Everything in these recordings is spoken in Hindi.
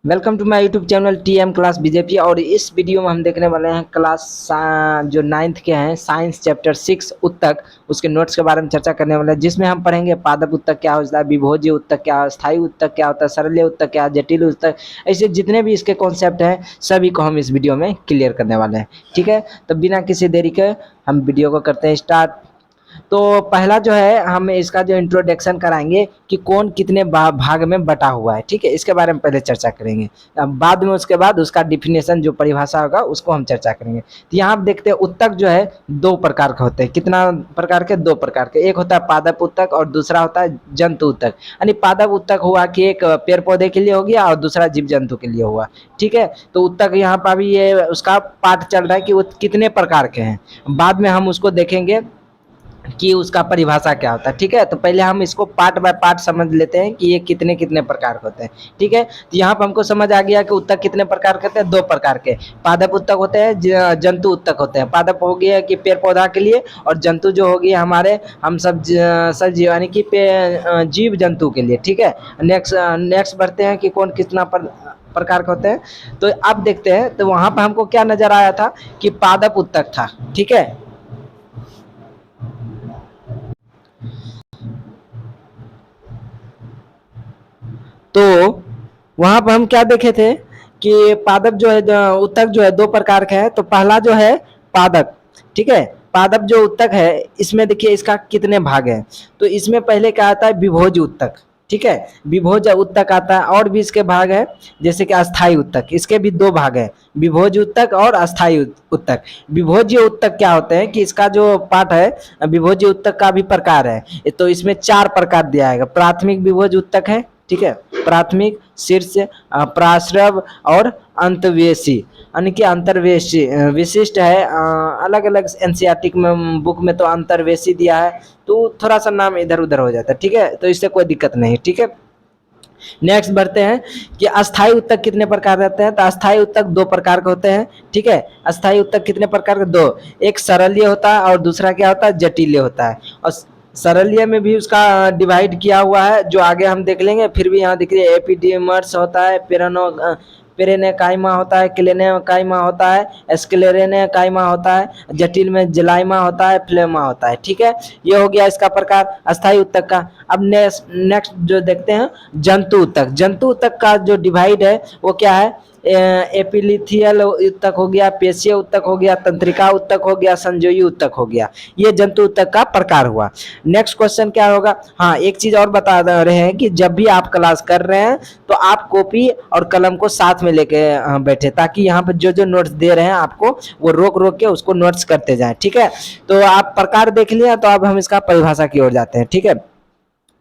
Welcome to my YouTube channel TM class BJP. और इस वीडियो में हम देखने वाले हैं जो नाइन्थ के हैं साइंस चैप्टर 6 उत्तक, उसके नोट्स के बारे में चर्चा करने वाले हैं, जिसमें हम पढ़ेंगे पादप उत्तक क्या होता है, विभोज्य उत्तक क्या, स्थायी उत्तक क्या होता है, सरलीय उत्तक क्या, जटिल उत्तक, ऐसे जितने भी इसके कॉन्सेप्ट हैं सभी को हम इस वीडियो में क्लियर करने वाले हैं। ठीक है, तो बिना किसी देरी के हम वीडियो को करते हैं स्टार्ट। तो पहला जो है हम इसका जो इंट्रोडक्शन कराएंगे कि कौन कितने भाग में बटा हुआ है। ठीक है, इसके बारे में पहले चर्चा करेंगे, अब बाद में उसके बाद उसका डिफिनेशन जो परिभाषा होगा उसको हम चर्चा करेंगे। तो यहाँ आप देखते हैं उत्तक जो है दो प्रकार के होते हैं। कितना प्रकार के? दो प्रकार के। एक होता है पादप उत्तक और दूसरा होता है जंतु उत्तक। यानी पादप उत्तक हुआ कि एक पेड़ पौधे के लिए हो गया और दूसरा जीव जंतु के लिए हुआ। ठीक है, तो उत्तक यहाँ पर अभी ये उसका पाठ चल रहा है कि वो कितने प्रकार के हैं, बाद में हम उसको देखेंगे कि उसका परिभाषा क्या होता है। ठीक है, तो पहले हम इसको पार्ट बाय पार्ट समझ लेते हैं कि ये कितने कितने प्रकार के होते हैं। ठीक है, तो यहाँ पर हमको समझ आ गया कि उत्तक कितने प्रकार के होते हैं। दो प्रकार के पादप उत्तक होते हैं, जंतु उत्तक होते हैं। पादप हो गया कि पेड़ पौधा के लिए, और जंतु जो होगी हमारे हम सब जीव यानी कि जीव जंतु के लिए। ठीक है, नेक्स्ट बढ़ते हैं कि कौन कितना प्रकार के होते हैं। तो अब देखते हैं, तो वहां पर हमको क्या नजर आया था कि पादप उत्तक था। ठीक है, तो वहां पर हम क्या देखे थे कि पादप जो है उत्तक जो है दो प्रकार के हैं। तो पहला जो है पादप। ठीक है, पादप जो उत्तक है इसमें देखिए इसका कितने भाग है। तो इसमें पहले क्या आता है? विभोज उत्तक। ठीक है, विभोज उत्तक आता है, और भी इसके भाग है, जैसे कि अस्थाई उत्तक। इसके भी दो भाग है, विभोज उत्तक और अस्थाई उत्तक। विभोज्य उत्तक क्या होते हैं कि इसका जो पाठ है विभोज्य उत्तक का भी प्रकार है। तो इसमें चार प्रकार दिया है। प्राथमिक विभोज उत्तक है। ठीक है, प्राथमिक, शीर्ष, प्राश्रव और अंतवेशी यानी कि अंतर्वेशी विशिष्ट है। अलग अलग एनसीईआरटी में बुक में तो अंतर्वेशी दिया है, तो थोड़ा सा नाम इधर उधर हो जाता है। ठीक है, तो इससे कोई दिक्कत नहीं। ठीक है, नेक्स्ट बढ़ते हैं कि अस्थाई उत्तक कितने प्रकार रहते हैं। तो अस्थाई उत्तक दो प्रकार के होते हैं। ठीक है, अस्थाई उत्तक कितने प्रकार के? दो, एक सरलीय होता है और दूसरा क्या होता है? जटिल होता है। और सरलीय में भी उसका डिवाइड किया हुआ है, जो आगे हम देख लेंगे। फिर भी यहाँ दिख रही है एपिडीमर्स होता है, पेरेनेकाइमा होता है, क्लेनेकाइमा होता है, स्क्लेरेनेकाइमा होता है, जटिल में जलाइमा होता है, फ्लेमा होता है। ठीक है, ये हो गया इसका प्रकार अस्थाई उत्तक का। अब नेक्स्ट जो देखते हैं जंतु उत्तक। जंतु उत्तक का जो डिवाइड है वो क्या है? एपिलिथियल उत्तक हो गया, पेशीय उत्तक हो गया, तंत्रिका उत्तक हो गया, संजोयी उत्तक हो गया। ये जंतु उत्तक का प्रकार हुआ। नेक्स्ट क्वेश्चन क्या होगा? हाँ, एक चीज और बता रहे हैं कि जब भी आप क्लास कर रहे हैं तो आप कॉपी और कलम को साथ में लेके बैठे, ताकि यहाँ पर जो जो नोट्स दे रहे हैं आपको वो रोक रोक के उसको नोट्स करते जाएं। ठीक है, तो आप प्रकार देख लिया, तो अब हम इसका परिभाषा की ओर जाते हैं। ठीक है,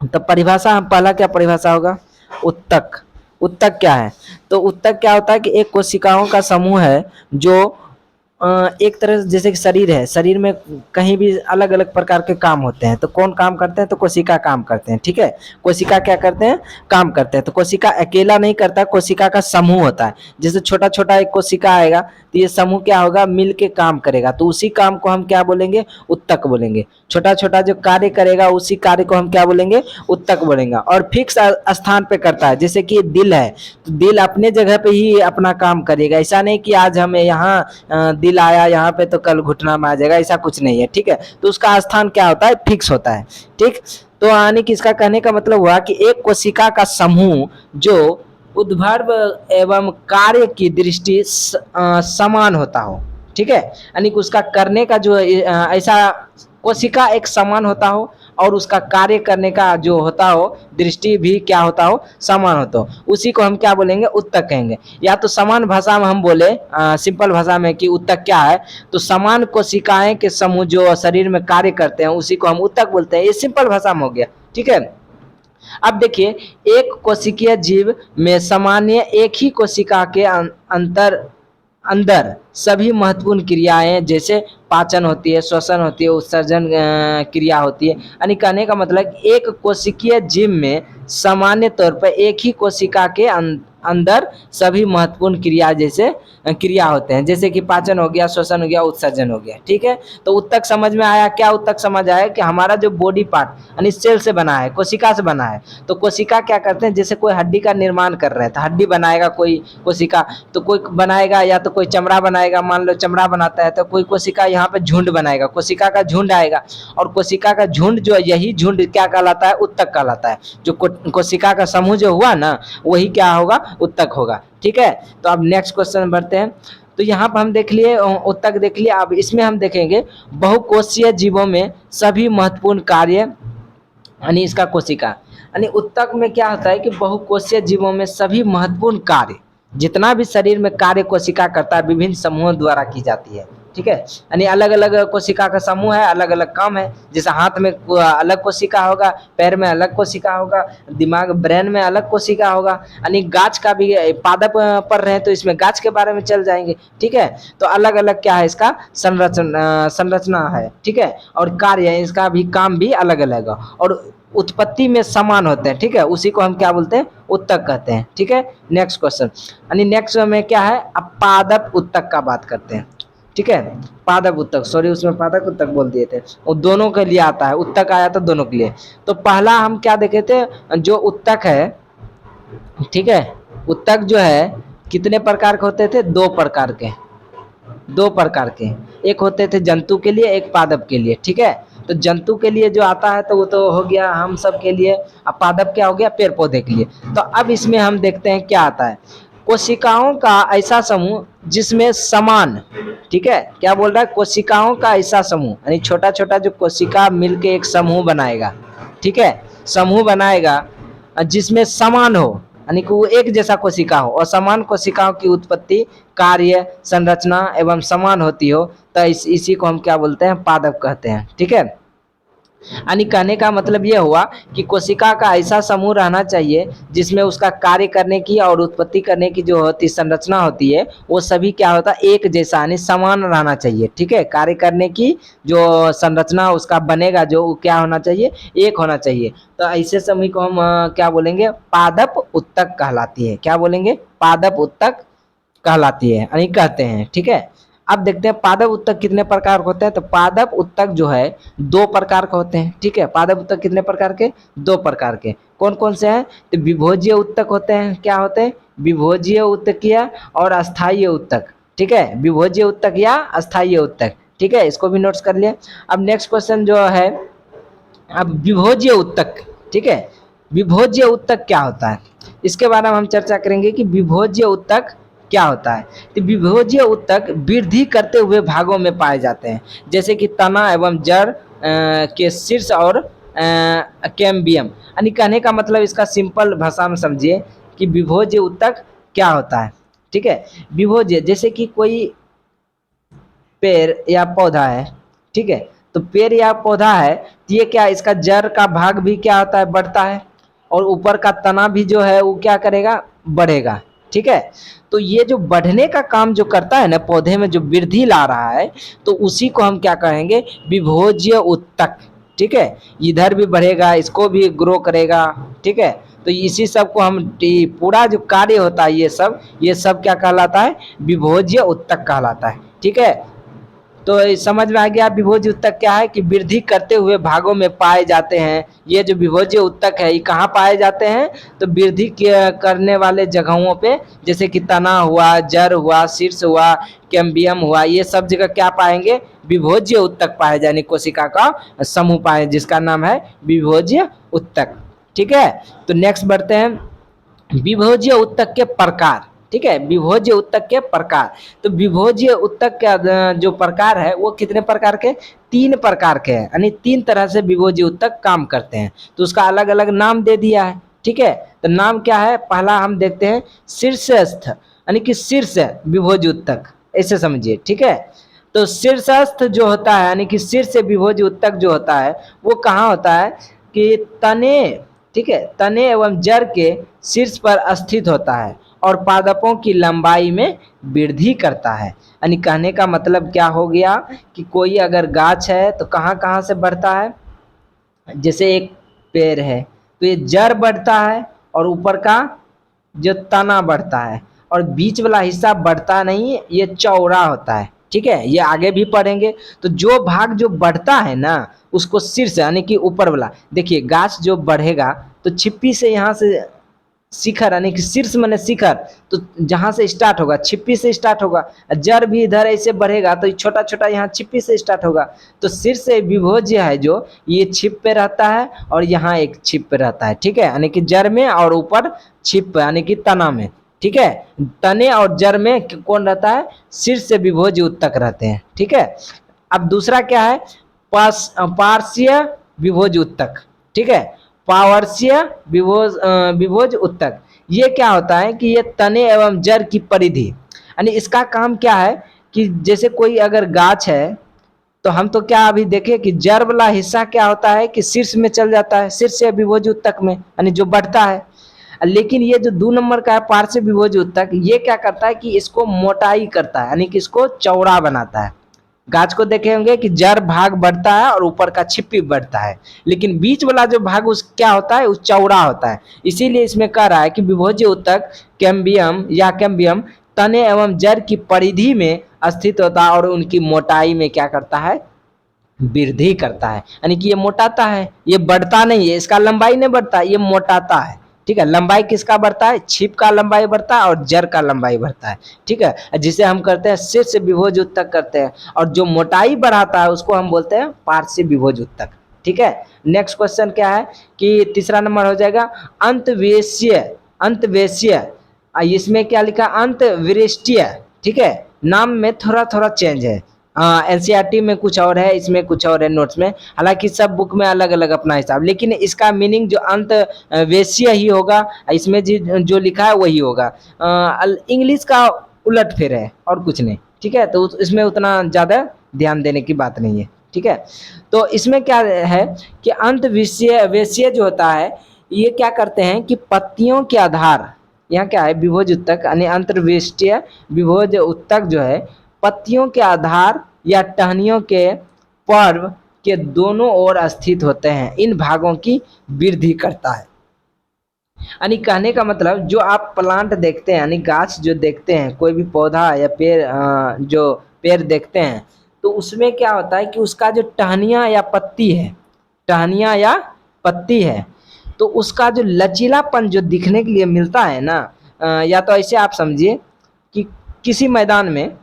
तो परिभाषा हम पहला क्या परिभाषा होगा? उत्तक। उत्तक क्या है? तो उत्तक क्या होता है कि एक कोशिकाओं का समूह है जो एक तरह से जैसे कि शरीर है, शरीर में कहीं भी अलग अलग प्रकार के काम होते हैं। तो कौन काम करते हैं? तो कोशिका काम करते हैं। ठीक है, कोशिका क्या करते हैं? काम करते हैं। तो कोशिका अकेला नहीं करता, कोशिका का समूह होता है। जैसे छोटा छोटा एक कोशिका आएगा तो ये समूह क्या होगा? मिल के काम करेगा, तो उसी काम को हम क्या बोलेंगे? उत्तक बोलेंगे। छोटा छोटा जो कार्य करेगा उसी कार्य को हम क्या बोलेंगे? उत्तक बोलेंगे। और फिक्स स्थान पे करता है, जैसे कि दिल है, तो दिल अपने जगह पे ही अपना काम करेगा। ऐसा नहीं कि आज हमें यहाँ दिल आया यहाँ पे तो कल घुटना में आ जाएगा, ऐसा कुछ नहीं है। ठीक है, तो उसका स्थान क्या होता है? फिक्स होता है। ठीक, तो यानी कि इसका कहने का मतलब हुआ कि एक कोशिका का समूह जो उद्भव एवं कार्य की दृष्टि समान होता हो। ठीक है, यानी कि उसका करने का जो ऐसा कोशिका एक समान होता हो, और उसका कार्य करने का जो होता हो दृष्टि भी क्या होता हो? समान होता हो, उसी को हम क्या बोलेंगे? उत्तक कहेंगे। या तो समान भाषा में हम बोले सिंपल भाषा में कि उत्तक क्या है, तो समान कोशिकाएं के समूह जो शरीर में कार्य करते हैं उसी को हम उत्तक बोलते हैं। ये सिंपल भाषा में हो गया। ठीक है, अब देखिए एक कोशिकीय जीव में सामान्य एक ही कोशिका के अंदर सभी महत्वपूर्ण क्रियाएं जैसे पाचन होती है, श्वसन होती है, उत्सर्जन क्रिया होती है। यानी कहने का मतलब एक कोशिकीय जीव में सामान्य तौर पर एक ही कोशिका के अंदर सभी महत्वपूर्ण क्रिया जैसे क्रिया होते हैं, जैसे कि पाचन हो गया, श्वसन हो गया, उत्सर्जन हो गया। ठीक है, तो उत्तक समझ में आया। क्या उत्तक समझ आया कि हमारा जो बॉडी पार्ट यानी सेल से बना है, कोशिका से बना है। तो कोशिका क्या करते हैं, जैसे कोई हड्डी का निर्माण कर रहे हैं तो हड्डी बनाएगा कोई कोशिका, तो कोई बनाएगा या तो कोई चमड़ा बनाएगा, मान लो चमड़ा बनाता है तो कोई कोशिका यहाँ पे झुंड बनाएगा, कोशिका का झुंड आएगा। और कोशिका का झुंड जो यही झुंड क्या कहलाता है, उत्तक कहलाता है। जो कोशिका का समूह जो हुआ ना वही क्या होगा, उत्तक होगा। ठीक है, तो अब नेक्स्ट क्वेश्चन बढ़ते हैं। तो यहाँ पर हम देख लिए उत्तक देख लिए। अब इसमें हम देखेंगे बहुकोशीय जीवों में सभी महत्वपूर्ण कार्य यानी इसका कोशिका यानी उत्तक में क्या होता है कि बहुकोशीय जीवों में सभी महत्वपूर्ण कार्य, जितना भी शरीर में कार्य कोशिका करता है विभिन्न समूहों द्वारा की जाती है। ठीक है, यानी अलग अलग कोशिका का समूह है, अलग अलग काम है। जैसे हाथ में अलग कोशिका होगा, पैर में अलग कोशिका होगा, दिमाग ब्रेन में अलग कोशिका होगा। यानी गाछ का भी पादप पढ़ रहे हैं तो इसमें गाछ के बारे में चल जाएंगे। ठीक है, तो अलग अलग क्या है इसका संरचना है। ठीक है, और कार्य इसका भी काम भी अलग अलग है और उत्पत्ति में समान होते हैं। ठीक है, उसी को हम क्या बोलते हैं, उत्तक कहते हैं। ठीक है, नेक्स्ट क्वेश्चन यानी नेक्स्ट में क्या है, अब पादप उत्तक का बात करते हैं। ठीक है, पादप उत्तक, सॉरी उसमें पादप उत्तक बोल दिए थे, वो दोनों के लिए आता है, उत्तक आया तो दोनों के लिए। तो पहला हम क्या देखे थे, जो उत्तक है। ठीक है, उत्तक जो है कितने प्रकार के होते थे, दो प्रकार के। एक होते थे जंतु के लिए, एक पादप के लिए। ठीक है, तो जंतु के लिए जो आता है तो वो तो हो गया हम सब के लिए, अब पादप क्या हो गया, पेड़ पौधे के लिए। तो अब इसमें हम देखते हैं क्या आता है, कोशिकाओं का ऐसा समूह जिसमें समान, ठीक है, क्या बोल रहा है, कोशिकाओं का ऐसा समूह यानी छोटा छोटा जो कोशिका मिलके एक समूह बनाएगा। ठीक है, समूह बनाएगा जिसमें समान हो यानी कि वो एक जैसा कोशिका हो और समान कोशिकाओं की उत्पत्ति, कार्य, संरचना एवं समान होती हो, तो इसी को हम क्या बोलते हैं, पादप कहते हैं। ठीक है, यानी कहने का मतलब ये हुआ कि कोशिका का ऐसा समूह रहना चाहिए जिसमें उसका कार्य करने की और उत्पत्ति करने की जो होती संरचना होती है वो सभी क्या होता है, एक जैसा यानी समान रहना चाहिए। ठीक है, कार्य करने की जो संरचना उसका बनेगा जो क्या होना चाहिए, एक होना चाहिए। तो ऐसे समूह को हम क्या बोलेंगे, पादप उत्तक कहलाती है। क्या बोलेंगे, पादप उत्तक कहलाती है यानी कहते हैं। ठीक है, अब देखते हैं पादप उत्तक कितने प्रकार के होते हैं। तो पादप उत्तक जो है दो प्रकार के होते हैं। ठीक है, पादप उत्तक कितने प्रकार के, दो प्रकार के। कौन कौन से हैं, तो विभोज्य उत्तक होते हैं। क्या होते हैं, विभोज्य उत्तकीय और अस्थायी उत्तक। ठीक है, विभोज्य उत्तक या अस्थायी उत्तक। ठीक है, इसको भी नोट्स कर लिए। अब नेक्स्ट क्वेश्चन जो है, अब विभोज्य उत्तक। ठीक है, विभोज्य उत्तक क्या होता है, इसके बारे में हम चर्चा करेंगे कि विभोज्य उत्तक क्या होता है। तो विभोज्य उत्तक वृद्धि करते हुए भागों में पाए जाते हैं, जैसे कि तना एवं जड़ के शीर्ष और कैम्बियम। यानी कहने का मतलब इसका सिंपल भाषा में समझिए कि विभोज्य उत्तक क्या होता है। ठीक है, विभोज्य जैसे कि कोई पेड़ या पौधा है। ठीक है, तो पेड़ या पौधा है तो ये क्या, इसका जड़ का भाग भी क्या होता है, बढ़ता है और ऊपर का तना भी जो है वो क्या करेगा, बढ़ेगा। ठीक है, तो ये जो बढ़ने का काम जो करता है ना, पौधे में जो वृद्धि ला रहा है, तो उसी को हम क्या कहेंगे, विभोज्य उत्तक। ठीक है, इधर भी बढ़ेगा, इसको भी ग्रो करेगा। ठीक है, तो इसी सब को हम पूरा जो कार्य होता है ये सब क्या कहलाता है, विभोज्य उत्तक कहलाता है। ठीक है, तो समझ में आ गया विभोज्य उत्तक क्या है, कि वृद्धि करते हुए भागों में पाए जाते हैं। ये जो विभोज्य उत्तक है ये कहाँ पाए जाते हैं, तो वृद्धि करने वाले जगहों पे, जैसे कि तना हुआ, जड़ हुआ, शीर्ष हुआ, कैम्बियम हुआ, ये सब जगह क्या पाएंगे, विभोज्य उत्तक पाए जाने, कोशिका का समूह पाए जिसका नाम है विभोज्य उत्तक। ठीक है, तो नेक्स्ट बढ़ते हैं, विभोज्य उत्तक के प्रकार। ठीक है, विभोज्य उत्तक के प्रकार। तो विभोज्य उत्तक का जो प्रकार है वो कितने प्रकार के, तीन प्रकार के हैं, यानी तीन तरह से विभोज्य उत्तक काम करते हैं। तो उसका अलग अलग नाम दे दिया है। ठीक है, तो नाम क्या है, पहला हम देखते हैं शीर्षस्थ, यानी कि शीर्ष विभोज्य उत्तक, ऐसे समझिए। ठीक है, तो शीर्षस्थ जो होता है यानी कि शीर्ष विभोज्य उत्तक जो होता है वो कहाँ होता है, कि तने, ठीक है, तने एवं जड़ के शीर्ष पर स्थित होता है और पादपों की लंबाई में वृद्धि करता है। यानी कहने का मतलब क्या हो गया, कि कोई अगर गाछ है तो कहाँ कहाँ से बढ़ता है, जैसे एक पेड़ है तो ये जड़ बढ़ता है और ऊपर का जो तना बढ़ता है, और बीच वाला हिस्सा बढ़ता नहीं, ये चौड़ा होता है। ठीक है, ये आगे भी पढ़ेंगे। तो जो भाग जो बढ़ता है ना उसको शीर्ष यानी कि ऊपर वाला, देखिए गाछ जो बढ़ेगा तो छिप्पी से यहाँ से शिखर यानी कि शीर्ष माने शिखर, तो जहां से स्टार्ट होगा छिप्पी से स्टार्ट होगा। जड़ भी इधर ऐसे बढ़ेगा तो छोटा छोटा यहाँ छिप्पी से स्टार्ट होगा। तो शीर्ष से विभोज्य है जो ये छिप पे रहता है और यहाँ एक छिप पे रहता है। ठीक है, यानी कि जड़ में और ऊपर छिप यानी कि तना में। ठीक है, तने और जड़ में कौन रहता है, शीर्ष से विभोज्य उत्तक रहते हैं। ठीक है, अब दूसरा क्या है, पार्श्य विभोज उत्तक। ठीक है, पार्श्य विभोज उत्तक, ये क्या होता है कि ये तने एवं जड़ की परिधि, यानी इसका काम क्या है कि जैसे कोई अगर गाछ है तो हम तो क्या अभी देखे कि जड़ वाला हिस्सा क्या होता है कि शीर्ष में चल जाता है, शीर्ष से विभोज उत्तक में, यानी जो बढ़ता है। लेकिन ये जो 2 नंबर का है पार्श्व विभोज उत्तक, ये क्या करता है कि इसको मोटाई करता है, यानी कि इसको चौड़ा बनाता है। गाछ को देखे होंगे कि जड़ भाग बढ़ता है और ऊपर का छिप्पी बढ़ता है, लेकिन बीच वाला जो भाग उस क्या होता है, उस चौड़ा होता है। इसीलिए इसमें कह रहा है कि विभोज्य उत्तक कैम्बियम या कैम्बियम तने एवं जड़ की परिधि में स्थित होता है और उनकी मोटाई में क्या करता है, वृद्धि करता है। यानी कि ये मोटाता है, ये बढ़ता नहीं है, इसका लंबाई नहीं बढ़ता, ये मोटाता है। ठीक है, लंबाई किसका बढ़ता है, छिप का लंबाई बढ़ता है और जड़ का लंबाई बढ़ता है। ठीक है, जिसे हम करते हैं शीर्ष विभोज उत्तक करते हैं, और जो मोटाई बढ़ाता है उसको हम बोलते हैं पार्श्व विभोज उत्तक। ठीक है, नेक्स्ट क्वेश्चन क्या है कि तीसरा नंबर हो जाएगा अंतवेशीय। अंतवेशीय, इसमें क्या लिखा, अंतवृष्टीय। ठीक है, नाम में थोड़ा थोड़ा चेंज है, एनसीईआरटी में कुछ और है, इसमें कुछ और है नोट्स में, हालांकि सब बुक में अलग अलग अपना हिसाब, लेकिन इसका मीनिंग जो अंत वेश्य ही होगा, इसमें जो लिखा है वही होगा। इंग्लिश का उलट फेर है और कुछ नहीं। ठीक है, तो इसमें उतना ज़्यादा ध्यान देने की बात नहीं है। ठीक है, तो इसमें क्या है कि अंत वेश्य जो होता है ये क्या करते हैं कि पत्तियों के आधार, यहाँ क्या है विभोज उत्तक यानी अंतर्वेष्टीय विभोज उत्तक जो है पत्तियों के आधार या टहनियों के पर्व के दोनों ओर स्थित होते हैं, इन भागों की वृद्धि करता है। यानी कहने का मतलब जो आप प्लांट देखते हैं यानी गाछ जो देखते हैं, कोई भी पौधा या पेड़ जो पेड़ देखते हैं, तो उसमें क्या होता है कि उसका जो टहनियाँ या पत्ती है, टहनियाँ या पत्ती है, तो उसका जो लचीलापन जो दिखने के लिए मिलता है ना, या तो ऐसे आप समझिए कि किसी मैदान में,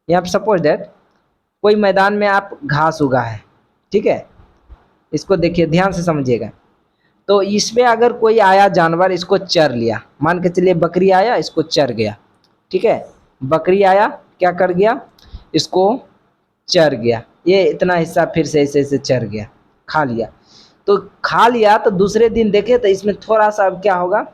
या सपोज दैट कोई मैदान में आप घास उगा है। ठीक है, इसको देखिए ध्यान से समझिएगा। तो इसमें अगर कोई आया जानवर इसको चर लिया, मान के चलिए बकरी आया इसको चर गया। ठीक है, बकरी आया क्या कर गया, इसको चर गया, ये इतना हिस्सा फिर से ऐसे ऐसे चर गया, खा लिया। तो खा लिया तो दूसरे दिन देखे तो इसमें थोड़ा सा अब क्या होगा,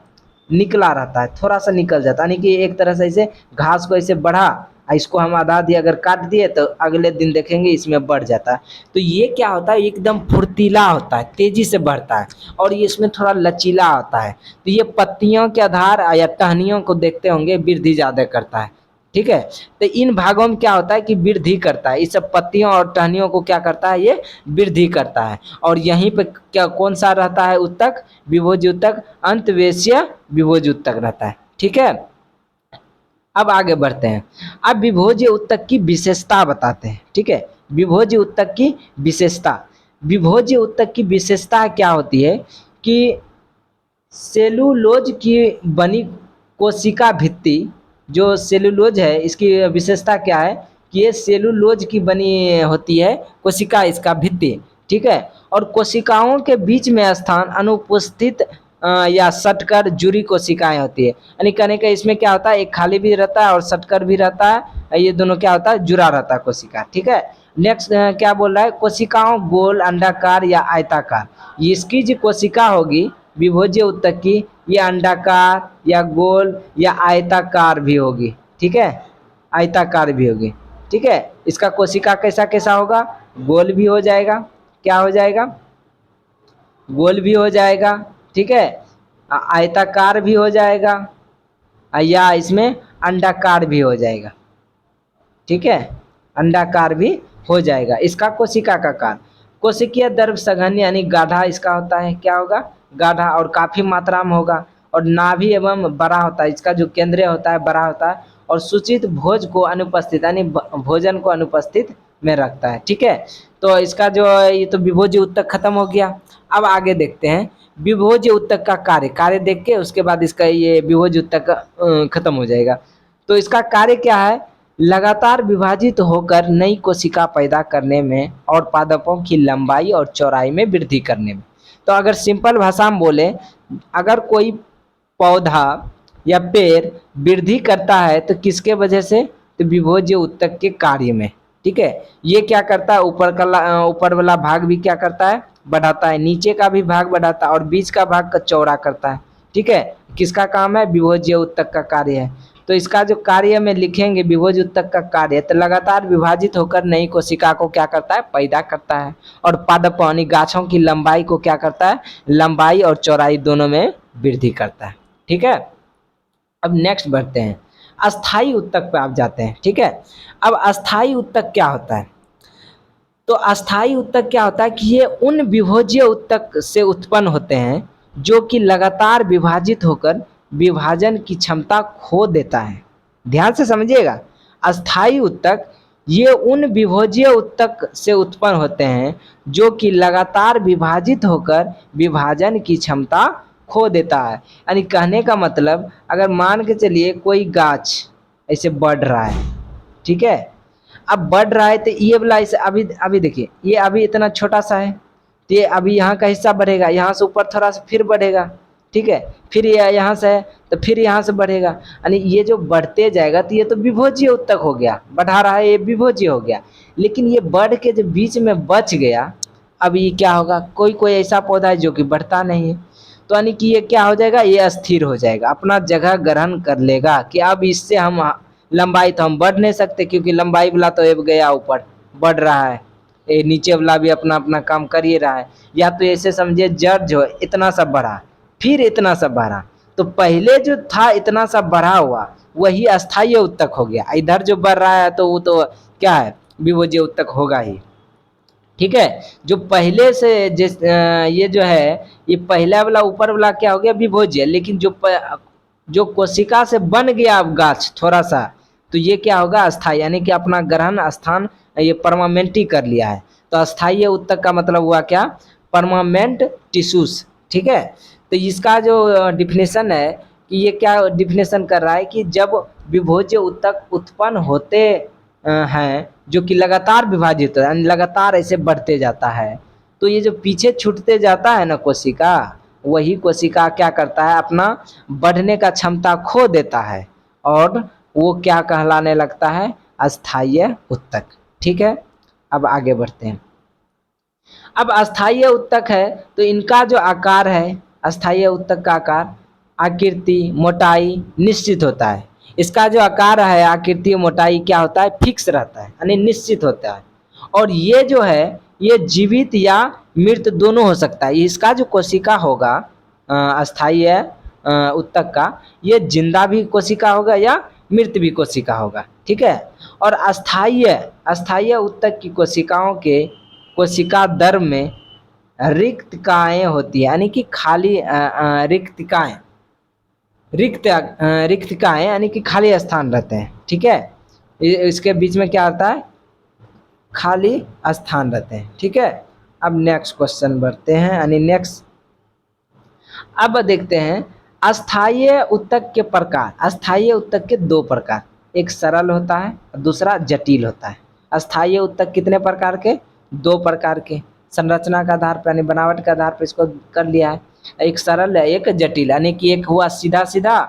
निकला रहता है, थोड़ा सा निकल जाता है, यानी कि एक तरह से ऐसे घास को ऐसे बढ़ा, इसको हम आधा दिए अगर काट दिए तो अगले दिन देखेंगे इसमें बढ़ जाता है। तो ये क्या होता है, एकदम फुर्तीला होता है, तेजी से बढ़ता है, और ये इसमें थोड़ा लचीला होता है। तो ये पत्तियों के आधार या टहनियों को देखते होंगे वृद्धि ज़्यादा करता है। ठीक है, तो इन भागों में क्या होता है कि वृद्धि करता है, इस सब पत्तियों और टहनियों को क्या करता है, ये वृद्धि करता है। और यहीं पे क्या कौन सा रहता है उत्तक, विभोज उत्तक, अंतवेशीय विभोज उत्तक रहता है। ठीक है, अब आगे बढ़ते हैं। अब विभोज्य उत्तक की विशेषता बताते हैं। ठीक है, विभोज्य उत्तक की विशेषता, विभोज्य उत्तक की विशेषता क्या होती है कि सेलुलोज की बनी कोशिका भित्ति, जो सेलुलोज है इसकी विशेषता क्या है कि ये सेलुलोज की बनी होती है कोशिका, इसका भित्ति। ठीक है, और कोशिकाओं के बीच में स्थान अनुपस्थित या सटकर जुड़ी कोशिकाएं होती है। यानी कहने का इसमें क्या होता है, एक खाली भी रहता है और सटकर भी रहता है, ये दोनों क्या होता है, जुड़ा रहता है कोशिका। ठीक है, नेक्स्ट क्या बोल रहा है, कोशिकाओं गोल, अंडाकार या आयताकार। इसकी जो कोशिका होगी विभोज्य उत्तक की, ये अंडाकार या गोल या आयताकार भी होगी। ठीक है, आयताकार भी होगी। ठीक है, इसका कोशिका कैसा कैसा होगा, गोल भी हो जाएगा, क्या हो जाएगा, गोल भी हो जाएगा। ठीक है, आयताकार भी हो जाएगा, या इसमें अंडाकार भी हो जाएगा। ठीक है, अंडाकार भी हो जाएगा। इसका कोशिका का आकार, कोशिकीय द्रव सघन यानी गाढ़ा इसका होता है, क्या होगा, गाढ़ा और काफी मात्रा में होगा। और नाभि एवं बड़ा होता है, इसका जो केंद्रीय होता है बड़ा होता है, और सूचित भोज को अनुपस्थित यानी भोजन को अनुपस्थित में रखता है। ठीक है, तो इसका जो ये तो विभोज्य उत्तक खत्म हो गया। अब आगे देखते हैं विभोज्य उत्तक का कार्य देख के उसके बाद इसका ये विभोज्य उत्तक खत्म हो जाएगा। तो इसका कार्य क्या है, लगातार विभाजित होकर नई कोशिका पैदा करने में और पादपों की लंबाई और चौड़ाई में वृद्धि करने में। तो अगर सिंपल भाषा में बोले, अगर कोई पौधा या पेड़ वृद्धि करता है तो किसके वजह से, तो विभोज्य उत्तक के कार्य में। ठीक है, ये क्या करता है, ऊपर वाला भाग भी क्या करता है, बढ़ाता है, नीचे का भी भाग बढ़ाता है और बीच का भाग का चौड़ा करता है। ठीक है, किसका काम है, विभोज्य उत्तक का कार्य है। तो इसका जो कार्य में लिखेंगे विभोज्य उत्तक का कार्य, तो लगातार विभाजित होकर नई कोशिका को क्या करता है, पैदा करता है, और पादप यानी गाछों की लंबाई को क्या करता है, लंबाई और चौड़ाई दोनों में वृद्धि करता है। ठीक है, अब नेक्स्ट बढ़ते हैं, अस्थाई उत्तक पे आप जाते हैं। ठीक है, अब अस्थाई उत्तक क्या होता है, तो अस्थाई उत्तक क्या होता है कि ये उन विभोज्य उत्तक से उत्पन्न होते हैं जो कि लगातार विभाजित होकर विभाजन की क्षमता खो देता है। ध्यान से समझिएगा, अस्थाई उत्तक ये उन विभोज्य उत्तक से उत्पन्न होते हैं जो कि लगातार विभाजित होकर विभाजन की क्षमता खो देता है। यानी कहने का मतलब, अगर मान के चलिए कोई गाछ ऐसे बढ़ रहा है, ठीक है, अब बढ़ रहा है तो ये वाला इसे अभी देखिए, ये अभी इतना छोटा सा है, तो ये अभी यहाँ का हिस्सा बढ़ेगा, यहाँ से ऊपर थोड़ा सा फिर बढ़ेगा। ठीक है, फिर ये यहाँ से है तो फिर यहाँ से बढ़ेगा, यानी ये जो बढ़ते जाएगा तो ये तो विभोज्य उत्तक हो गया, बढ़ा रहा है, ये विभोज्य हो गया। लेकिन ये बढ़ के जो बीच में बच गया, अब ये क्या होगा, कोई कोई ऐसा पौधा है जो कि बढ़ता नहीं है, तो यानी कि ये क्या हो जाएगा, ये अस्थिर हो जाएगा, अपना जगह ग्रहण कर लेगा कि अब इससे हम लंबाई तो हम बढ़ नहीं सकते, क्योंकि लंबाई वाला तो अब गया ऊपर, बढ़ रहा है, ये नीचे वाला भी अपना अपना काम कर ही रहा है। या तो ऐसे समझिए, जड़ जो इतना सा बढ़ा फिर इतना सा बढ़ा, तो पहले जो था इतना सा बढ़ा हुआ वही अस्थायी उत्तक हो गया, इधर जो बढ़ रहा है तो वो तो क्या है, विभोज्य उत्तक होगा ही। ठीक है, जो पहले से जिस ये जो है, ये पहला वाला ऊपर वाला क्या हो गया, विभोज्य, लेकिन जो कोशिका से बन गया अब गाछ थोड़ा सा, तो ये क्या होगा, अस्थाई, यानी कि अपना ग्रहण स्थान ये परमानेंट ही कर लिया है। तो अस्थाई उत्तक का मतलब हुआ क्या, परमानेंट टिश्यूज। ठीक है, तो इसका जो डिफिनेशन है कि ये क्या डिफिनेशन कर रहा है कि जब विभोज्य उत्तक उत्पन्न होते हैं जो कि लगातार विभाजित होता है, लगातार ऐसे बढ़ते जाता है, तो ये जो पीछे छूटते जाता है ना कोशिका, वही कोशिका क्या करता है, अपना बढ़ने का क्षमता खो देता है और वो क्या कहलाने लगता है, अस्थायी उत्तक। ठीक है, अब आगे बढ़ते हैं। अब अस्थायी उत्तक है तो इनका जो आकार है, अस्थायी उत्तक का आकार, आकृति, मोटाई निश्चित होता है। इसका जो आकार है, आकृति, मोटाई क्या होता है, फिक्स रहता है, यानी निश्चित होता है। और ये जो है ये जीवित या मृत दोनों हो सकता है। इसका जो कोशिका होगा अस्थायी उत्तक का, ये जिंदा भी कोशिका होगा या मृत भी कोशिका होगा। ठीक है, और अस्थायी उत्तक की कोशिकाओं के कोशिका दर में रिक्तकाएँ होती है, यानी कि खाली रिक्तकाएँ यानी कि खाली स्थान रहते हैं। ठीक है, इसके बीच में क्या होता है, खाली स्थान रहते हैं। ठीक है, अब नेक्स्ट क्वेश्चन बढ़ते हैं, यानी नेक्स्ट अब देखते हैं अस्थायी उत्तक के प्रकार। अस्थायी उत्तक के दो प्रकार, एक सरल होता है और दूसरा जटिल होता है। अस्थायी उत्तक कितने प्रकार के, दो प्रकार के, संरचना के आधार पर यानी बनावट के आधार पर इसको कर लिया है, एक सरल है एक जटिल, यानी कि एक हुआ सीधा सीधा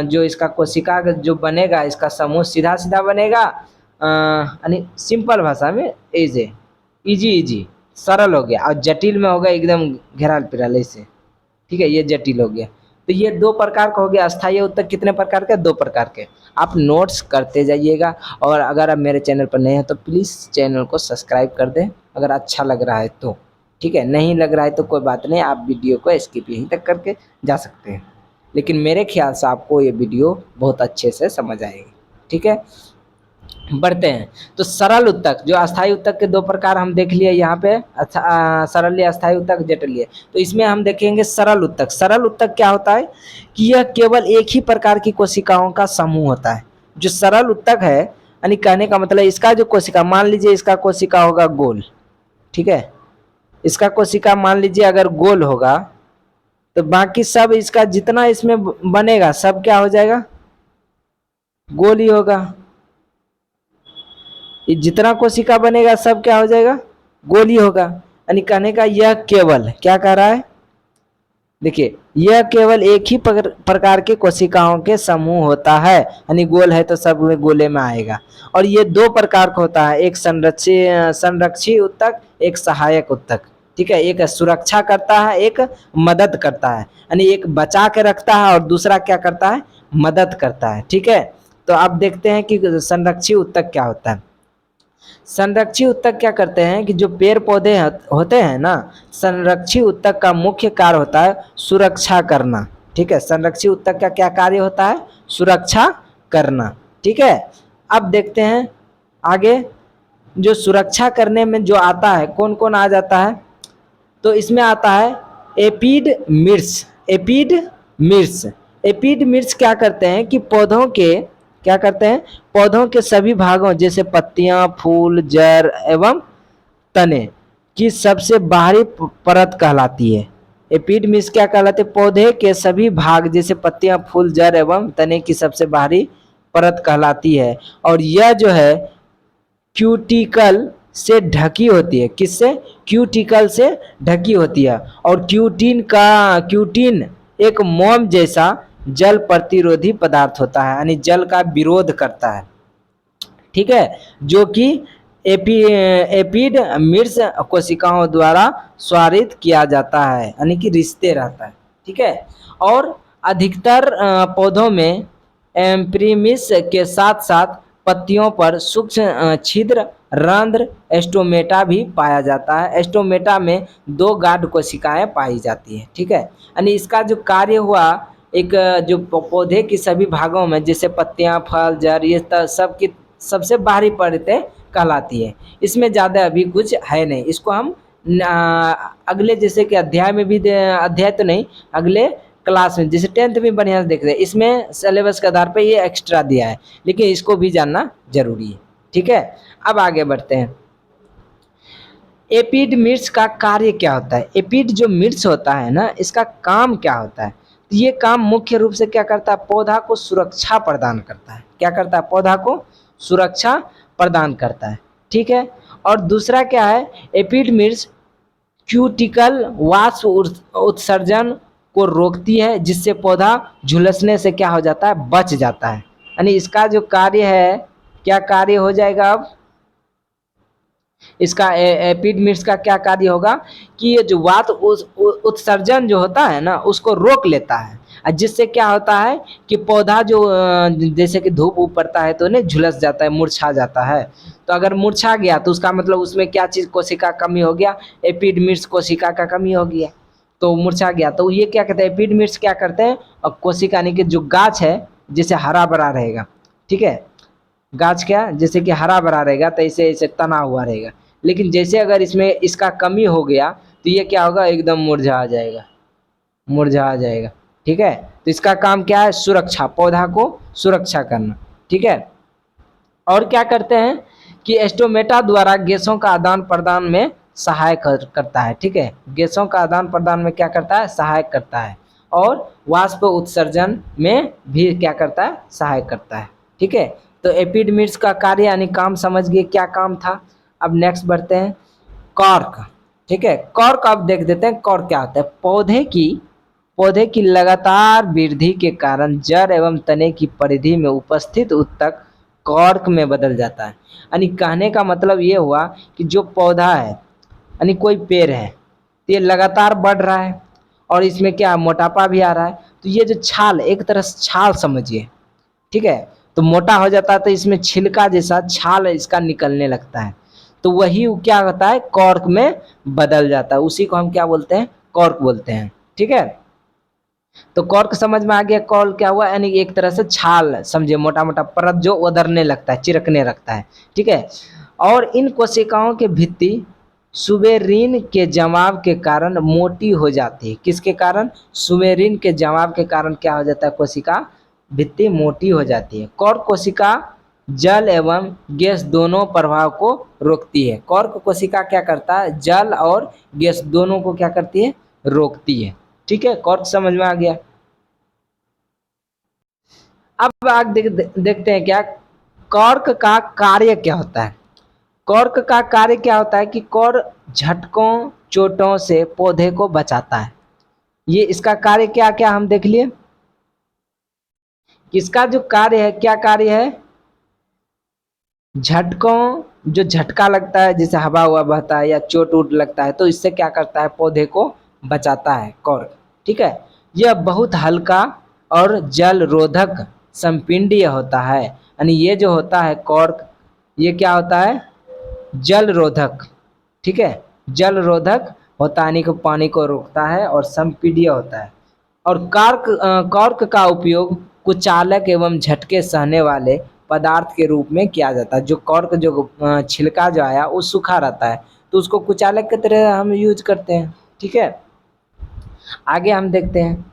जो इसका कोशिका जो बनेगा, इसका समूह सीधा सीधा बनेगा, यानी सिंपल भाषा में इजी सरल हो गया, और जटिल में होगा एकदम घेराल पिराल ऐसे। ठीक है, ये जटिल हो गया। तो ये दो प्रकार का हो गया अस्थायी उत्तक, कितने प्रकार के, दो प्रकार के। आप नोट्स करते जाइएगा, और अगर आप मेरे चैनल पर नए हैं तो प्लीज़ चैनल को सब्सक्राइब कर दें अगर अच्छा लग रहा है तो। ठीक है, नहीं लग रहा है तो कोई बात नहीं, आप वीडियो को स्किप यहीं तक करके जा सकते हैं, लेकिन मेरे ख्याल से आपको ये वीडियो बहुत अच्छे से समझ आएगी। ठीक है, बढ़ते हैं। तो सरल उत्तक, जो अस्थायी उत्तक के दो प्रकार हम देख लिए यहाँ पे, सरल अस्थायी उत्तक, जटिल। तो इसमें हम देखेंगे सरल उत्तक। सरल उत्तक क्या होता है कि यह केवल एक ही प्रकार की कोशिकाओं का समूह होता है। जो सरल उत्तक है, यानी कहने का मतलब इसका जो कोशिका, मान लीजिए इसका कोशिका होगा गोल, ठीक है, इसका कोशिका मान लीजिए अगर गोल होगा, तो बाकी सब इसका जितना इसमें बनेगा सब क्या हो जाएगा, गोल ही होगा। ये जितना कोशिका बनेगा सब क्या हो जाएगा, गोल ही होगा। यानी कहने का यह केवल, क्या कह रहा है, देखिए, यह केवल एक ही प्रकार के कोशिकाओं के समूह होता है, यानी गोल है तो सब में गोले में आएगा। और ये दो प्रकार का होता है, एक संरक्षी उत्तक, एक सहायक उत्तक, ठीक है। एक सुरक्षा करता है, एक मदद करता है, यानी एक बचा के रखता है और दूसरा क्या करता है, मदद करता है, ठीक है। तो अब देखते हैं कि संरक्षी उत्तक क्या होता है। संरक्षी उत्तक क्या करते हैं कि जो पेड़ पौधे होते हैं ना, संरक्षी उत्तक का मुख्य कार्य होता है सुरक्षा करना, ठीक है। संरक्षी उत्तक का क्या कार्य होता है, सुरक्षा करना, ठीक है। अब देखते हैं आगे, जो सुरक्षा करने में जो आता है, कौन कौन आ जाता है, तो इसमें आता है एपिड मिर्च। एपिड मिर्च, एपिड मिर्च क्या करते हैं कि पौधों के, क्या करते हैं, पौधों के सभी भागों जैसे पत्तियां, फूल, जड़ एवं तने की सबसे बाहरी परत कहलाती है। एपिडर्मिस क्या कहलाते हैं, पौधे के सभी भाग जैसे पत्तियां, फूल, जड़ एवं तने की सबसे बाहरी परत कहलाती है। और यह जो है क्यूटिकल से ढकी होती है, किससे, क्यूटिकल से ढकी होती है। और क्यूटिन एक मोम जैसा जल प्रतिरोधी पदार्थ होता है, यानी जल का विरोध करता है, ठीक है, जो कि एपिड मिर्च कोशिकाओं द्वारा स्वारित किया जाता है, यानी कि रिश्ते रहता है, ठीक है। और अधिकतर पौधों में एम्प्रीमिस के साथ साथ पत्तियों पर सूक्ष्म छिद्र, रंध्र, एस्टोमेटा भी पाया जाता है। एस्टोमेटा में दो गाढ़ कोशिकाएं पाई जाती है, ठीक है। यानी इसका जो कार्य हुआ, एक जो पौधे की सभी भागों में जैसे पत्तियां, फल, जड़, ये सब की सबसे बाहरी परतें कहलाती है। इसमें ज़्यादा अभी कुछ है नहीं, इसको हम अगले जैसे कि अध्याय में भी, अध्याय तो नहीं, अगले क्लास में जैसे 10th में बढ़िया से देख रहे हैं, इसमें सिलेबस के आधार पर ये एक्स्ट्रा दिया है, लेकिन इसको भी जानना जरूरी है, ठीक है। अब आगे बढ़ते हैं। एपिड मिर्च का कार्य क्या होता है, एपिड जो मिर्च होता है ना, इसका काम क्या होता है, तो ये काम मुख्य रूप से क्या करता है, पौधा को सुरक्षा प्रदान करता है। क्या करता है, पौधा को सुरक्षा प्रदान करता है, ठीक है। और दूसरा क्या है, एपिड मिर्च क्यूटिकल वाष्प उत्सर्जन को रोकती है, जिससे पौधा झुलसने से क्या हो जाता है, बच जाता है। यानी इसका जो कार्य है, क्या कार्य हो जाएगा, अब इसका एपिड मिर्च का क्या कार्य होगा कि ये जो वाष्प उत्सर्जन जो होता है ना, उसको रोक लेता है, जिससे क्या होता है कि पौधा जो जैसे कि धूप पड़ता है तो नहीं झुलस जाता है, मुरझा जाता है। तो अगर मुरझा गया तो उसका मतलब उसमें क्या चीज़, कोशिका कमी हो गया, एपिड मिर्च कोशिका का कमी हो गया, तो मुरझा गया। तो ये क्या कहते हैं, एपिड मिर्च क्या करते हैं, और कोशिका यानी कि जो गाछ है जैसे हरा भरा रहेगा, ठीक है, गाछ क्या जैसे कि हरा भरा रहेगा तो ऐसे ऐसे तना हुआ रहेगा, लेकिन जैसे अगर इसमें इसका कमी हो गया तो ये क्या होगा, एकदम मुरझा जाएगा, मुरझा जाएगा, ठीक है। तो इसका काम क्या है, सुरक्षा, पौधा को सुरक्षा करना, ठीक है। और क्या करते हैं कि एस्टोमेटा द्वारा गैसों का आदान प्रदान में सहायक करता है, ठीक है, गैसों का आदान प्रदान में क्या करता है, सहायक करता है। और वाष्प उत्सर्जन में भी क्या करता है, सहायक करता है, ठीक है। तो एपिड मिर्च का कार्य यानी काम समझ गए क्या काम था। अब नेक्स्ट बढ़ते हैं, कॉर्क, ठीक है। कॉर्क अब देख देते हैं, कॉर्क क्या होता है, पौधे की लगातार वृद्धि के कारण जड़ एवं तने की परिधि में उपस्थित उत्तक कॉर्क में बदल जाता है। यानी कहने का मतलब ये हुआ कि जो पौधा है, यानी कोई पेड़ है, तो ये लगातार बढ़ रहा है और इसमें क्या मोटापा भी आ रहा है, तो ये जो छाल, एक तरह से छाल समझिए, ठीक है, तो मोटा हो जाता है तो इसमें छिलका जैसा छाल इसका निकलने लगता है, तो वही क्या होता है, कॉर्क में बदल जाता है, उसी को हम क्या बोलते हैं, कॉर्क बोलते हैं, ठीक है। तो कॉर्क समझ में आ गया। कॉर्क क्या हुआ, यानी एक तरह से छाल समझे, मोटा मोटा परत जो उदरने लगता है, चिरकने लगता है, ठीक है। और इन कोशिकाओं के भित्ति सुबेरिन के जमाव के कारण मोटी हो जाती है। किसके कारण, सुबेरिन के जमाव के कारण क्या हो जाता है, कोशिका भित्ति मोटी हो जाती है। कॉर्क कोशिका जल एवं गैस दोनों प्रभाव को रोकती है। कॉर्क कोशिका क्या करता है, जल और गैस दोनों को क्या करती है, रोकती है, ठीक है। कॉर्क समझ में आ गया। अब आगे देखते हैं क्या कॉर्क का कार्य क्या होता है। कॉर्क का कार्य क्या होता है कि कॉर्क झटकों चोटों से पौधे को बचाता है। ये इसका कार्य क्या क्या हम देख लिए। इसका जो कार्य है, क्या कार्य है, झटकों, जो झटका लगता है जैसे हवा हुआ बहता है या चोट उट लगता है, तो इससे क्या करता है, पौधे को बचाता है कॉर्क, ठीक है। यह बहुत हल्का और जल रोधक संपिंडीय होता है, यानी ये जो होता है कॉर्क, ये क्या होता है, जल रोधक, ठीक है, जल रोधक होता है, यानी कि पानी को रोकता है, और संपीडीय होता है। और कॉर्क का उपयोग कुचालक एवं झटके सहने वाले पदार्थ के रूप में किया जाता है। जो कॉर्क जो छिलका जो आया वो सूखा रहता है, तो उसको कुचालक की तरह हम यूज करते हैं, ठीक है। आगे हम देखते हैं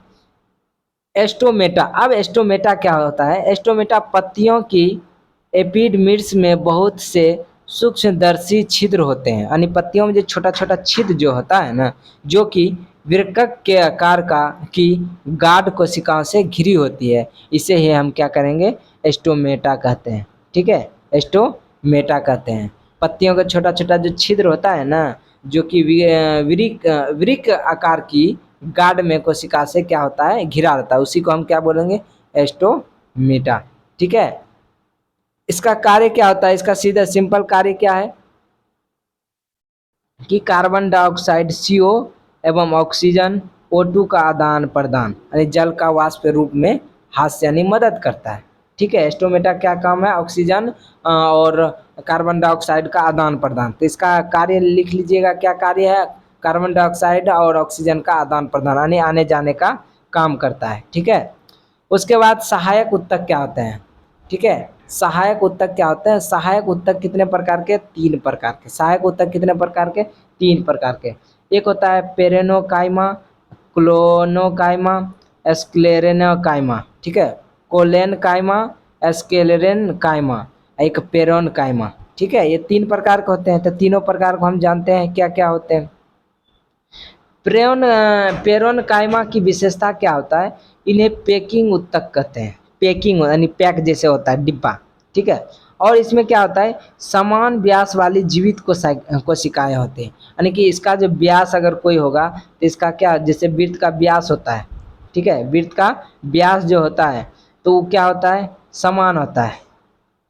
एस्टोमेटा। अब एस्टोमेटा क्या होता है, एस्टोमेटा पत्तियों की एपिडर्मिस में बहुत से सूक्ष्मदर्शी छिद्र होते हैं, यानी पत्तियों में जो छोटा छोटा छिद्र जो होता है ना, जो कि वृक्क के आकार का की गाढ़ कोशिकाओं से घिरी होती है, इसे ही हम क्या करेंगे, एस्टोमेटा कहते हैं, ठीक है, एस्टोमेटा कहते हैं। पत्तियों का छोटा छोटा जो छिद्र होता है ना, जो कि वृक्क आकार की गाढ़ में कोशिका से क्या होता है, घिरा रहता है, उसी को हम क्या बोलेंगे, एस्टोमेटा, ठीक है। इसका कार्य क्या होता है, इसका सीधा सिंपल कार्य क्या है कि कार्बन डाइऑक्साइड CO एवं ऑक्सीजन O2 का आदान प्रदान, यानी जल का वाष्प रूप में हास्य यानी मदद करता है, ठीक है। एस्टोमेटा क्या काम है, ऑक्सीजन और कार्बन डाइऑक्साइड का आदान प्रदान। तो इसका कार्य लिख लीजिएगा, क्या कार्य है, कार्बन डाइऑक्साइड और ऑक्सीजन का आदान प्रदान, यानी आने जाने का काम करता है, ठीक है। उसके बाद सहायक उत्तक क्या होते हैं, ठीक है। सहायक उत्तक क्या होते हैं, सहायक उत्तक कितने प्रकार के, 3 प्रकार के। सहायक उत्तक कितने प्रकार के, 3 प्रकार के। एक होता है पेरेनोकाइमा, क्लोनोकाइमा, एस्क्लेरेनोकाइमा, ठीक है, कोलेनकाइमा, एस्क्लेरेनकाइमा, एक पेरोनकाइमा, ठीक है। ये 3 प्रकार के होते हैं। तो तीनों प्रकार को हम जानते हैं क्या क्या होते हैं। पेरोनकाइमा की विशेषता क्या होता है, इन्हें पैकिंग उत्तक कहते हैं। पैकिंग यानी पैक जैसे होता है, डिब्बा, ठीक है। और इसमें क्या होता है, समान व्यास वाली जीवित कोशिकाएं होती हैं, यानी कि इसका जो व्यास अगर कोई होगा तो इसका क्या, जैसे वृत्त का व्यास होता है, ठीक है, वृत्त का व्यास जो होता है तो वो क्या होता है, समान होता है,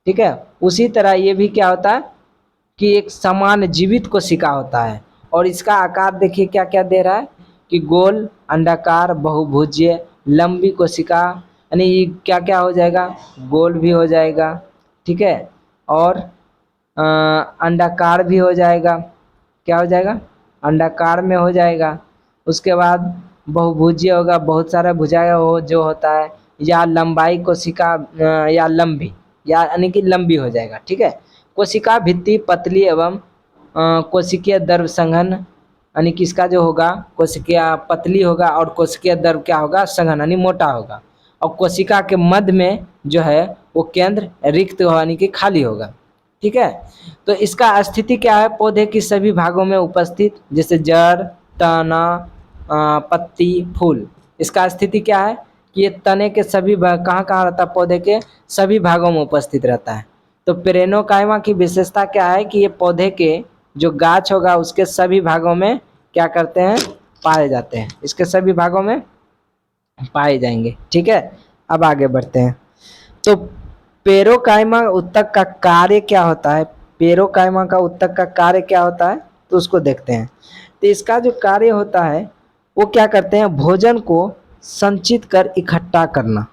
ठीक है। उसी तरह ये भी क्या होता है कि एक समान जीवित कोशिका होता है। और इसका आकार देखिए क्या क्या दे रहा है कि गोल, अंडाकार, बहुभुजीय, लंबी कोशिका, यानी ये क्या क्या हो जाएगा, गोल भी हो जाएगा, ठीक है, और अंडाकार भी हो जाएगा, क्या हो जाएगा, अंडाकार में हो जाएगा। उसके बाद बहुभुजीय होगा, बहुत सारा भुजाएं हो जो होता है, या लंबाई कोशिका या लंबी, या यानी कि लंबी हो जाएगा, ठीक है। कोशिका भित्ति पतली एवं कोशिकीय द्रव संघन, यानी कि इसका जो होगा कोशिकीय पतली होगा और कोशिकीय द्रव क्या होगा, संघन यानी मोटा होगा। और कोशिका के मध्य में जो है वो केंद्र रिक्त यानी कि खाली होगा, ठीक है। तो इसका स्थिति क्या है, पौधे की सभी भागों में उपस्थित, जैसे जड़, तना, पत्ती, फूल। इसका स्थिति क्या है कि ये तने के सभी भाग कहाँ कहाँ रहता है, पौधे के सभी भागों में उपस्थित रहता है। तो पेरेनोकाइमा की विशेषता क्या है कि ये पौधे के जो गाछ होगा उसके सभी भागों में क्या करते हैं, पाए जाते हैं, इसके सभी भागों में पाए जाएंगे, ठीक है। अब आगे बढ़ते हैं। तो पेरोकाइमा उत्तक का कार्य क्या होता है, पेरोकाइमा का उत्तक का कार्य क्या होता है, तो उसको देखते हैं। तो इसका जो कार्य होता है वो क्या करते हैं, भोजन को संचित कर इकट्ठा करना।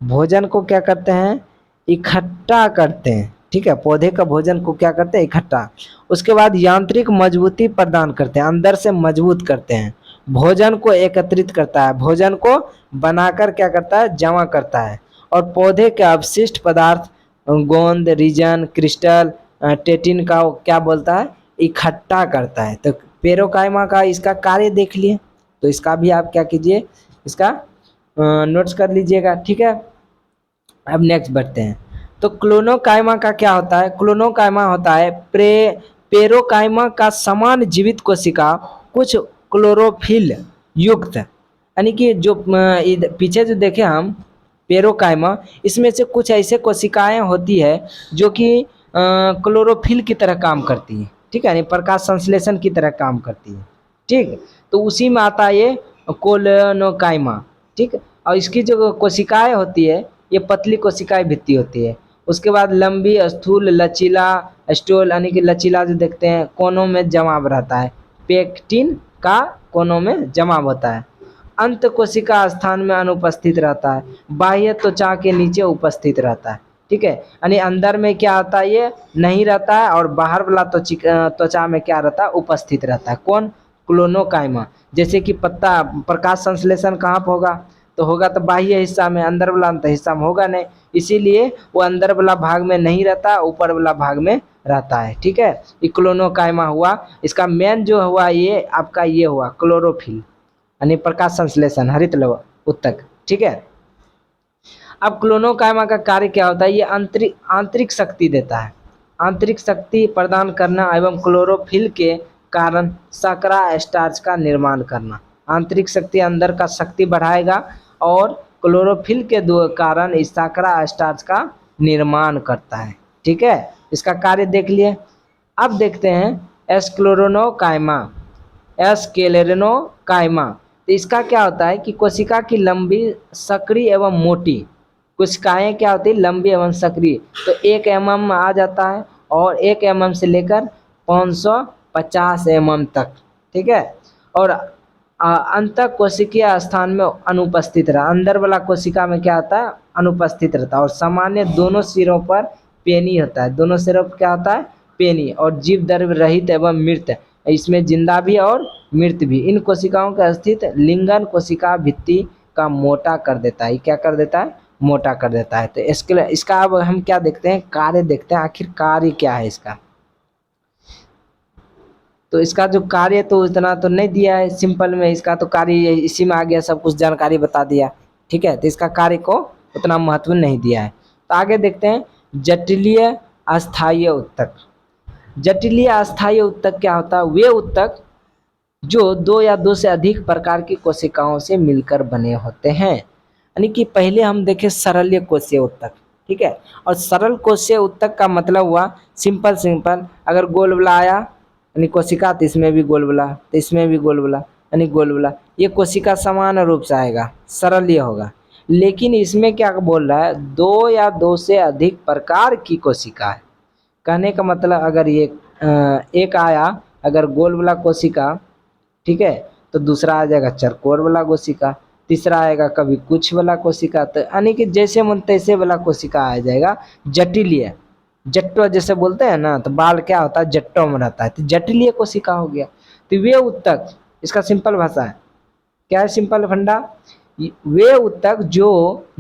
भोजन को क्या करते हैं, इकट्ठा करते हैं, ठीक है। पौधे का भोजन को क्या करते हैं, इकट्ठा। उसके बाद यांत्रिक मजबूती प्रदान करते हैं, अंदर से मजबूत करते हैं। भोजन को एकत्रित करता है, भोजन को बनाकर क्या करता है, जमा करता है। और पौधे के अवशिष्ट पदार्थ गोंद, रीजन, क्रिस्टल, टेटिन का वो क्या बोलता है, इकट्ठा करता है। तो पेरोकाइमा का इसका कार्य देख लिए, तो इसका भी आप क्या कीजिए, इसका नोट्स कर लीजिएगा, ठीक है। अब नेक्स्ट बढ़ते हैं। तो क्लोनोकाइमा का क्या होता है, क्लोनोकाइमा होता है पेरोकाइमा का समान जीवित कोशिका कुछ क्लोरोफिल युक्त, यानी कि जो पीछे जो देखे हम पेरोकाइमा, इसमें से कुछ ऐसे कोशिकाएं होती है जो कि क्लोरोफिल की तरह काम करती है, ठीक है, यानी प्रकाश संश्लेषण की तरह काम करती है, ठीक। तो उसी में आता है ये कोलोनोकाइमा, ठीक। और इसकी जो कोशिकाएं होती है ये पतली कोशिकाएं भित्ति होती है। उसके बाद लंबी, स्थूल, लचीला स्टोल, यानी कि लचीला जो देखते हैं कोनों में जमाव रहता है, पेक्टिन का कोनों में जमाव होता है। अंत कोशिका स्थान में अनुपस्थित रहता है, बाह्य त्वचा के नीचे उपस्थित रहता है, ठीक है, यानी अंदर में क्या होता है ये नहीं रहता है, और बाहर वाला त्वचा में क्या रहता है, उपस्थित रहता है। कौन, क्लोनोकाइमा। जैसे कि पत्ता प्रकाश संश्लेषण कहाँ पर होगा, तो होगा तो बाह्य हिस्सा में, अंदर वाला हिस्सा में होगा नहीं, इसीलिए वो अंदर वाला भाग में नहीं रहता, ऊपर वाला भाग में रहता है, ठीक है। ये क्लोनोकाइमा हुआ। इसका मेन जो हुआ ये आपका ये हुआ क्लोरोफिल, यानी प्रकाश संश्लेषण, हरित लव उत्तक, ठीक है। अब क्लोनोकाइमा का कार्य क्या होता है, ये आंतरिक शक्ति देता है, आंतरिक शक्ति प्रदान करना एवं क्लोरोफिल के कारण शर्करा स्टार्च का निर्माण करना। आंतरिक शक्ति अंदर का शक्ति बढ़ाएगा और क्लोरोफिल के दो कारण इस शर्करा स्टार्च का निर्माण करता है, ठीक है। इसका कार्य देख लिए। अब देखते हैं एस्क्लेरोनोकाइमा, एस्क्लेरोनोकाइमा। तो इसका क्या होता है कि कोशिका की लंबी, सक्रिय एवं मोटी कोशिकाएं क्या होती है, लंबी एवं सक्रिय। तो 1 mm आ जाता है, और 1 mm से लेकर 550 mm तक, ठीक है। और अंत कोशिकीय स्थान में अनुपस्थित रहा, अंदर वाला कोशिका में क्या होता है, अनुपस्थित रहता है। और सामान्य दोनों सिरों पर पेनी होता है, दोनों सिरों पर क्या होता है, पेनी। और जीव द्रव्य रहित एवं मृत, इसमें जिंदा भी और मृत भी। इन कोशिकाओं का स्थित लिंगन कोशिका भित्ति का मोटा कर देता है, क्या कर देता है, मोटा कर देता है। तो इसका अब हम क्या देखते हैं, कार्य देखते हैं, आखिर कार्य क्या है इसका। तो इसका जो कार्य तो इतना तो नहीं दिया है सिंपल में, इसका तो कार्य इसी में आ गया, सब कुछ जानकारी बता दिया, ठीक है। तो इसका कार्य को उतना महत्व नहीं दिया है। तो आगे देखते हैं जटिलीय अस्थायी उत्तक। जटिलीय अस्थायी उत्तक क्या होता है, वे उत्तक जो 2 या 2 से अधिक प्रकार की कोशिकाओं से मिलकर बने होते हैं। यानी कि पहले हम देखें सरल कोशीय उत्तक, ठीक है। और सरल कोशीय उत्तक का मतलब हुआ सिंपल, अगर गोल वाला आया यानी कोशिका, तो इसमें भी गोल वाला, तो इसमें भी गोल वाला, यानी गोल वाला, ये कोशिका समान रूप से आएगा, सरल ये होगा। लेकिन इसमें क्या बोल रहा है, 2 या 2 से अधिक प्रकार की कोशिका है। कहने का मतलब अगर ये एक आया अगर गोल वाला कोशिका, ठीक है, तो दूसरा आ जाएगा चरकोर वाला कोशिका, तीसरा आएगा कभी कुछ वाला कोशिका। तो यानी कि जैसे मन तैसे वाला कोशिका आ जाएगा। जटिलीय, जट्टो जैसे बोलते हैं ना, तो बाल क्या होता है, जट्टों में रहता है, तो जटिलीय कोशिका हो गया। तो वे उत्तक, इसका सिंपल भाषा है, क्या है सिंपल फंडा, वे उत्तक जो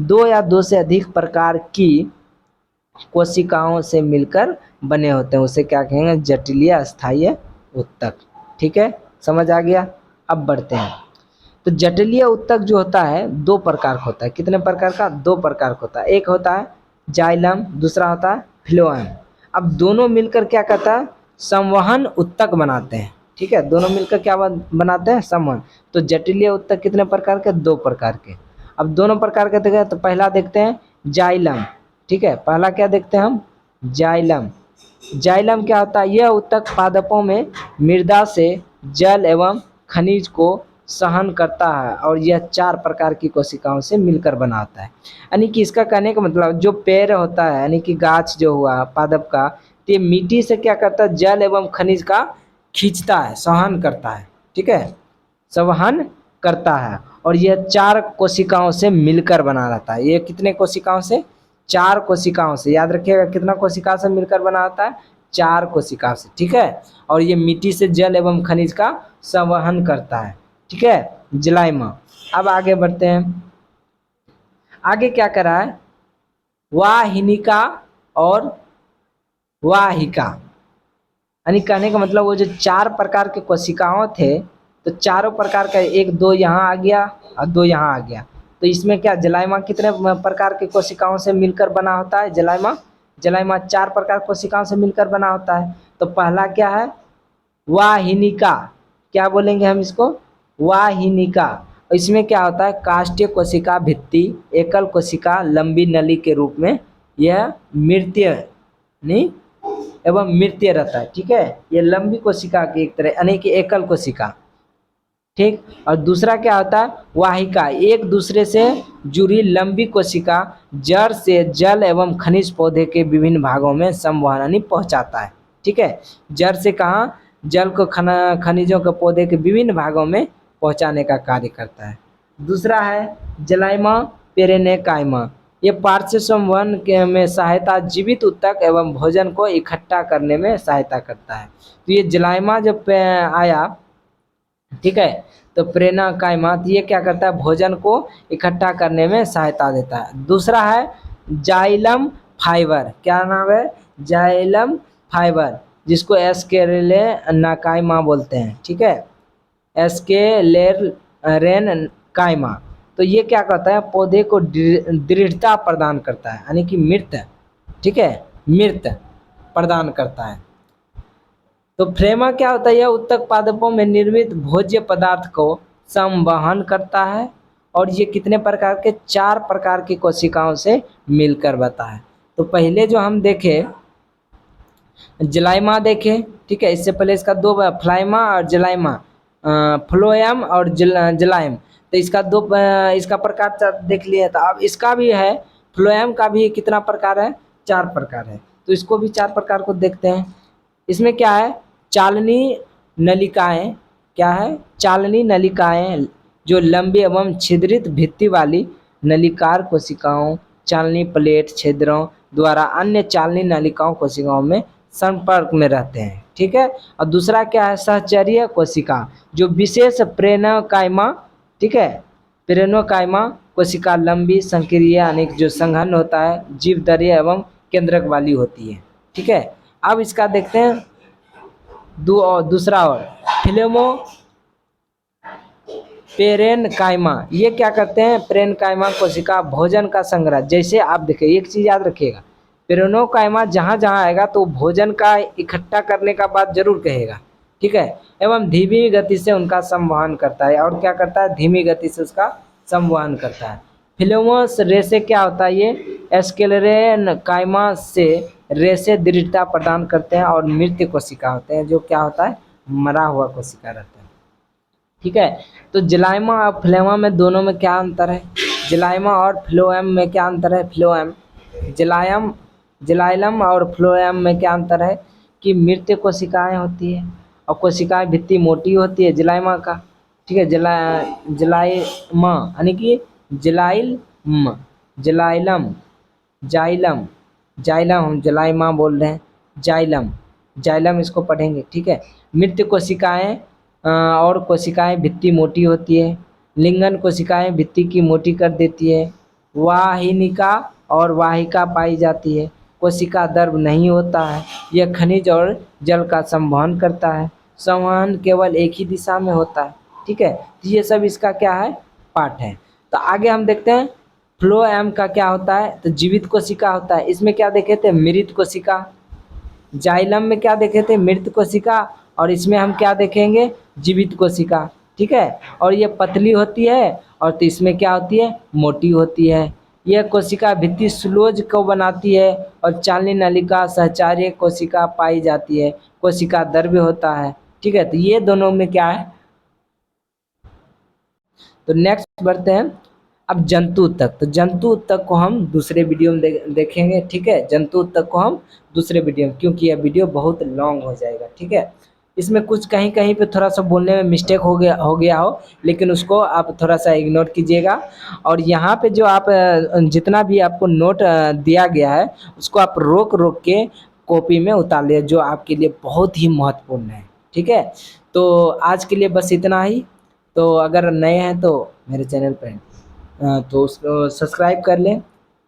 2 या 2 से अधिक प्रकार की कोशिकाओं से मिलकर बने होते हैं, उसे क्या कहेंगे, जटिलीय अस्थायी उत्तक, ठीक है, समझ आ गया। अब बढ़ते हैं। तो जटिलीय उत्तक जो होता है 2 प्रकार का होता है, कितने प्रकार का, 2 प्रकार का होता है। एक होता है जाइलम, दूसरा होता है फ्लोएम। अब दोनों मिलकर क्या करता है, संवहन उत्तक बनाते हैं, ठीक है, दोनों मिलकर क्या बनाते हैं, संवहन। तो जटिलीय उत्तक कितने प्रकार के, 2 प्रकार के। अब दोनों प्रकार के देखें तो पहला देखते हैं जाइलम, ठीक है, पहला क्या देखते हैं हम, जाइलम। जाइलम क्या होता है, यह उत्तक पादपों में मृदा से जल एवं खनिज को सहन करता है, और यह 4 प्रकार की कोशिकाओं से मिलकर बनाता है। यानी कि इसका कहने का मतलब जो पेड़ होता है, यानी कि गाछ जो हुआ पादप का, तो ये मिट्टी से क्या करता है, जल एवं खनिज का खींचता है, सहन करता है, ठीक है, संवहन करता है। और यह 4 कोशिकाओं से मिलकर बना रहता है। ये कितने कोशिकाओं से, 4 कोशिकाओं से, याद रखिएगा कितना कोशिका से मिलकर बना होता है, 4 कोशिका से, ठीक है। और ये मिट्टी से जल एवं खनिज का संवहन करता है, ठीक है, जलाइमा। अब आगे बढ़ते हैं, आगे क्या करा है, वाहिनिका और वाहिका, यानी कहने का मतलब वो जो 4 प्रकार के कोशिकाओं थे, तो चारों प्रकार का एक दो यहाँ आ गया और दो यहाँ आ गया। तो इसमें क्या जलाइमा कितने प्रकार के कोशिकाओं से मिलकर बना होता है, जलाइमा, जलाइमा 4 प्रकार कोशिकाओं से मिलकर बना होता है। तो पहला क्या है, वाहिनिका, क्या बोलेंगे हम इसको, वाहिनिका। इसमें क्या होता है, काष्ठीय कोशिका भित्ति एकल कोशिका लंबी नली के रूप में यह मृत्य नहीं एवं मृत्य रहता है। ठीक है, ये लंबी कोशिका की एक तरह यानी कि एकल कोशिका। ठीक, और दूसरा क्या होता है, वाहिका, एक दूसरे से जुड़ी लंबी कोशिका जड़ से जल एवं खनिज पौधे के विभिन्न भागों में संवहन यानी पहुंचाता है। ठीक है, जड़ से कहाँ, जल को खनिजों के पौधे के विभिन्न भागों में पहुंचाने का कार्य करता है। दूसरा है जलाइमा पेरेनेकाइमा, ये पार्श्व संवहन के में सहायता जीवित ऊतक एवं भोजन को इकट्ठा करने में सहायता करता है। तो ये जलाइमा जब आया, ठीक है, तो प्रेरणा कायमा, तो ये क्या करता है, भोजन को इकट्ठा करने में सहायता देता है। दूसरा है जाइलम फाइबर, क्या नाम है, जाइलम फाइबर, जिसको एस्केलेरे नाकाइमा बोलते हैं। ठीक है, एस्केलेरेन काइमा, तो ये क्या करता है, पौधे को दृढ़ता प्रदान करता है, यानी कि मृत, ठीक है, मृत प्रदान करता है। तो फ्लेमा क्या होता है, यह उत्तक पादपों में निर्मित भोज्य पदार्थ को संवहन करता है, और ये कितने प्रकार के, 4 प्रकार की कोशिकाओं से मिलकर बनता है। तो पहले जो हम देखे जलाइमा देखे, ठीक है, इससे पहले इसका 2 फ्लाइमा और जलाइमा, फ्लोएम और जलाइम, तो इसका 2 इसका प्रकार देख लिए। तो अब इसका भी है, फ्लोएम का भी कितना प्रकार है, 4 प्रकार है। तो इसको भी 4 प्रकार को देखते हैं। इसमें क्या है, चालनी नलिकाएं, क्या है, चालनी नलिकाएं जो लंबी एवं छिद्रित भित्ति वाली नलिकार कोशिकाओं, चालनी प्लेट छिद्रों द्वारा अन्य चालनी नलिकाओं कोशिकाओं में संपर्क में रहते हैं। ठीक है, और दूसरा क्या है, सहचर्य कोशिका, जो विशेष प्रेरणाकायमा, ठीक है, प्रेरणाकायमा कोशिका लंबी संक्रिय यानी जो संघन होता है, जीवदरीय एवं केंद्रक वाली होती है। ठीक है, अब इसका देखते हैं दूसरा और फिलेमो पेरेनकाइमा, ये क्या करते हैं, पेरेनकाइमा कोशिका भोजन का संग्रह, जैसे आप देखिए एक चीज याद रखिएगा, पेरेनोकाइमा जहाँ जहाँ आएगा तो भोजन का इकट्ठा करने का बात जरूर कहेगा। ठीक है, एवं धीमी गति से उनका संवहन करता है, और क्या करता है, धीमी गति से उसका संवहन करता है। फिलोमोस रेसे क्या होता है, ये एस्केलेरेनकाइमा से रेसे दृढ़ता प्रदान करते हैं, और मृत कोशिका होते हैं, जो क्या होता है, मरा हुआ कोशिका रहता है। ठीक है, तो जलाइमा और फ्लेमा में दोनों में क्या अंतर है, जलाइमा और फ्लोएम में क्या अंतर है, फ्लोएम जलाइलम और फ्लोएम में क्या अंतर है कि मृत कोशिकाएं होती है और कोशिकाएं भित्ति मोटी होती है जलाइमा का। ठीक है, जलाइमा यानी कि जलाइलम, जाइलम, हम जलाइमा बोल रहे हैं, जाइलम इसको पढ़ेंगे। ठीक है, मृत कोशिकाएं और कोशिकाएं भित्ति मोटी होती है, लिंगन कोशिकाएं भित्ति की मोटी कर देती है, वाहिनिका और वाहिका पाई जाती है, कोशिका दर्भ नहीं होता है, यह खनिज और जल का संवहन करता है, संवहन केवल एक ही दिशा में होता है। ठीक है, तो ये सब इसका क्या है, पार्ट है। तो आगे हम देखते हैं फ्लोएम का क्या होता है, तो जीवित कोशिका होता है। इसमें क्या देखे थे, मृत कोशिका, जाइलम में क्या देखे थे, मृत कोशिका, और इसमें हम क्या देखेंगे, जीवित कोशिका। ठीक है, और ये पतली होती है, और तो इसमें क्या होती है, मोटी होती है। यह कोशिका भित्ति स्लोज को बनाती है, और चालनी नलिका सहचार्य कोशिका पाई जाती है, कोशिका द्रव्य होता है। ठीक है, तो ये दोनों में क्या है। तो नेक्स्ट बढ़ते हैं अब जंतु तक। तो जंतु तक को हम दूसरे वीडियो में देखेंगे। ठीक है, जंतु तक को हम दूसरे वीडियो में, क्योंकि यह वीडियो बहुत लॉन्ग हो जाएगा। ठीक है, इसमें कुछ कहीं कहीं पे थोड़ा सा बोलने में मिस्टेक हो गया हो, लेकिन उसको आप थोड़ा सा इग्नोर कीजिएगा। और यहाँ पे जो आप जितना भी आपको नोट दिया गया है, उसको आप रोक के कॉपी में उतार लिया, जो आपके लिए बहुत ही महत्वपूर्ण है। ठीक है, तो आज के लिए बस इतना ही। तो अगर नए हैं तो मेरे चैनल पर तो उसको सब्सक्राइब कर लें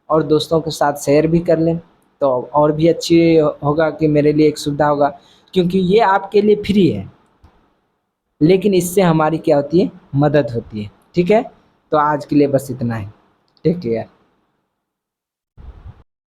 और दोस्तों के साथ शेयर भी कर लें, तो और भी अच्छी होगा कि मेरे लिए एक सुविधा होगा, क्योंकि ये आपके लिए फ्री है लेकिन इससे हमारी क्या होती है, मदद होती है। ठीक है, तो आज के लिए बस इतना ही। Take care.